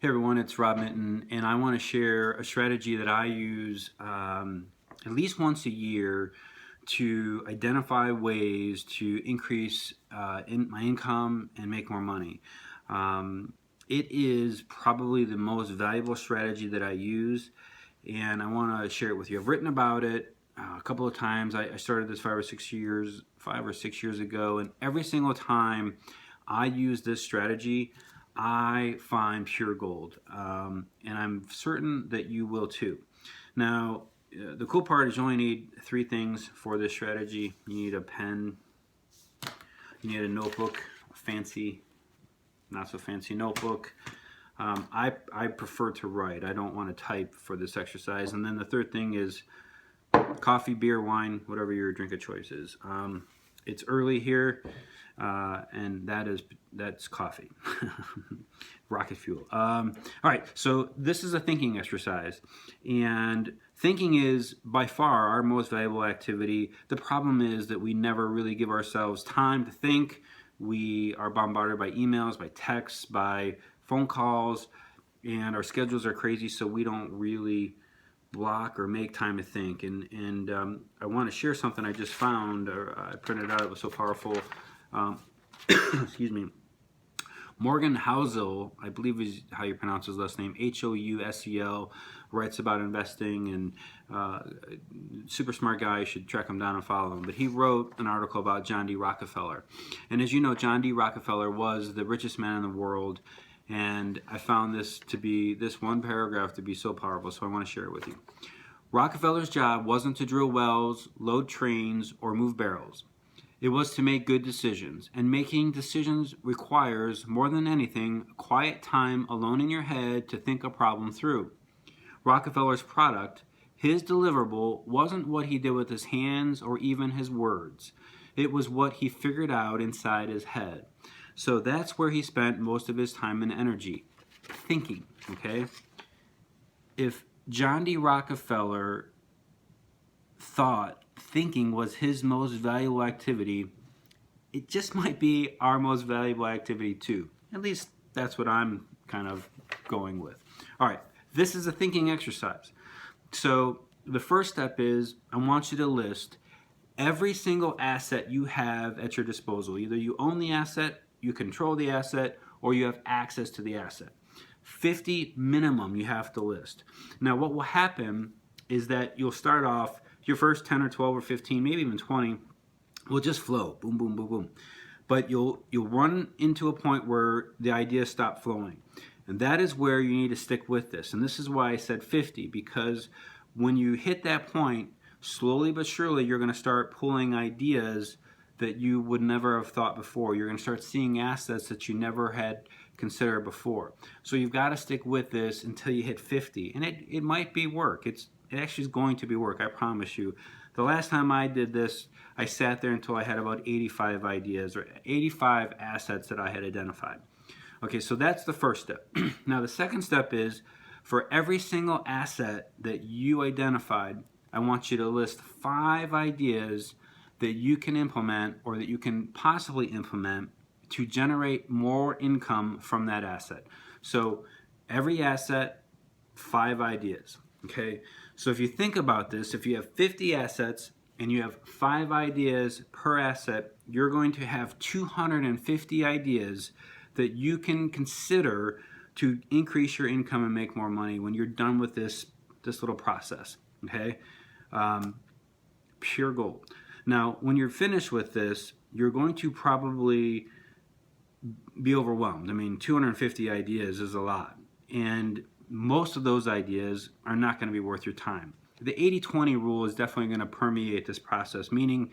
Hey everyone, it's Rob Minton, and I want to share a strategy that I use at least once a year to identify ways to increase my income and make more money. It is probably the most valuable strategy that I use, and I want to share it with you. I've written about it a couple of times. I started this 5 or 6 years ago, and every single time I use this strategy, I find pure gold, and I'm certain that you will too. Now, the cool part is you only need three things for this strategy. You need a pen, you need a notebook, a fancy, not so fancy notebook. I prefer to write. I don't want to type for this exercise. And then the third thing is coffee, beer, wine, whatever your drink of choice is. It's early here, and that's coffee. Rocket fuel. All right, so this is a thinking exercise, and thinking is by far our most valuable activity. The problem is that we never really give ourselves time to think. We are bombarded by emails, by texts, by phone calls, and our schedules are crazy, so we don't really block or make time to think. And I want to share something I just found, or I printed out. It was so powerful. Excuse me. Morgan Housel, I believe is how you pronounce his last name, Housel, writes about investing, and super smart guy. You should track him down and follow him. But he wrote an article about John D. Rockefeller. And as you know, John D. Rockefeller was the richest man in the world. And I found this one paragraph to be so powerful, so I want to share it with you. Rockefeller's job wasn't to drill wells, load trains, or move barrels. It was to make good decisions, and making decisions requires, more than anything, quiet time alone in your head to think a problem through. Rockefeller's product, his deliverable, wasn't what he did with his hands or even his words. It was what he figured out inside his head. So that's where he spent most of his time and energy, thinking, okay? If John D. Rockefeller thought thinking was his most valuable activity, it just might be our most valuable activity too. At least that's what I'm kind of going with. All right, this is a thinking exercise. So the first step is I want you to list every single asset you have at your disposal. Either you own the asset, you control the asset, or you have access to the asset. 50 minimum you have to list. Now what will happen is that you'll start off, your first 10 or 12 or 15, maybe even 20, will just flow, boom, boom, boom, boom. But you'll run into a point where the ideas stop flowing. And that is where you need to stick with this. And this is why I said 50, because when you hit that point, slowly but surely, you're going to start pulling ideas that you would never have thought before. You're going to start seeing assets that you never had considered before. So you've got to stick with this until you hit 50. And it might be work. It actually is going to be work, I promise you. The last time I did this, I sat there until I had about 85 ideas or 85 assets that I had identified. Okay, so that's the first step. Now the second step is for every single asset that you identified, I want you to list 5 ideas that you can implement or that you can possibly implement to generate more income from that asset. So every asset, 5 ideas. Okay, so if you think about this, if you have 50 assets and you have 5 ideas per asset, you're going to have 250 ideas that you can consider to increase your income and make more money when you're done with this little process. Okay, pure gold. Now, when you're finished with this, you're going to probably be overwhelmed. I mean, 250 ideas is a lot, and most of those ideas are not going to be worth your time. The 80-20 rule is definitely going to permeate this process, meaning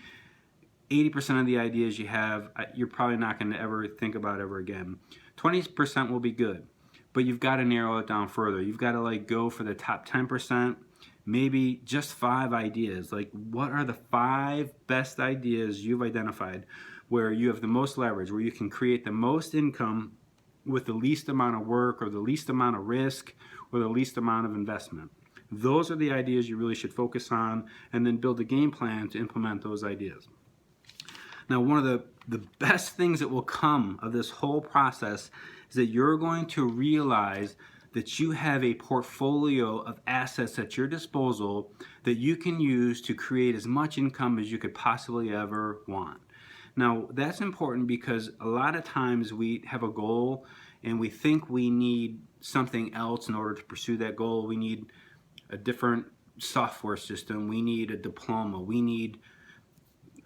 80% of the ideas you have, you're probably not going to ever think about ever again. 20% will be good, but you've got to narrow it down further. You've got to go for the top 10%, maybe just 5 ideas. Like, what are the 5 best ideas you've identified where you have the most leverage, where you can create the most income with the least amount of work or the least amount of risk or the least amount of investment? Those are the ideas you really should focus on, and then build a game plan to implement those ideas. Now, one of the best things that will come of this whole process is that you're going to realize that you have a portfolio of assets at your disposal that you can use to create as much income as you could possibly ever want. Now, that's important because a lot of times we have a goal and we think we need something else in order to pursue that goal. We need a different software system, we need a diploma, we need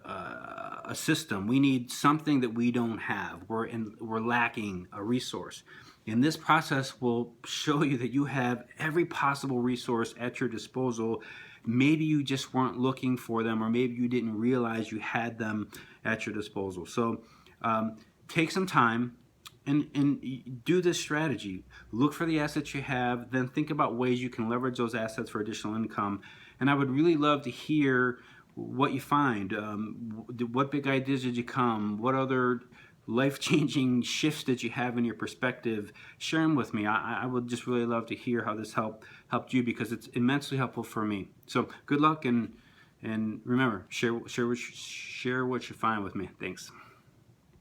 a system, we need something that we don't have. We're lacking a resource. And this process will show you that you have every possible resource at your disposal. Maybe you just weren't looking for them, or maybe you didn't realize you had them at your disposal. So take some time and do this strategy. Look for the assets you have, then think about ways you can leverage those assets for additional income. And I would really love to hear what you find. What big ideas did you come? What other life-changing shifts did you have in your perspective? Share them with me. I would just really love to hear how this helped you, because it's immensely helpful for me. So good luck, and remember, share what you find with me. Thanks.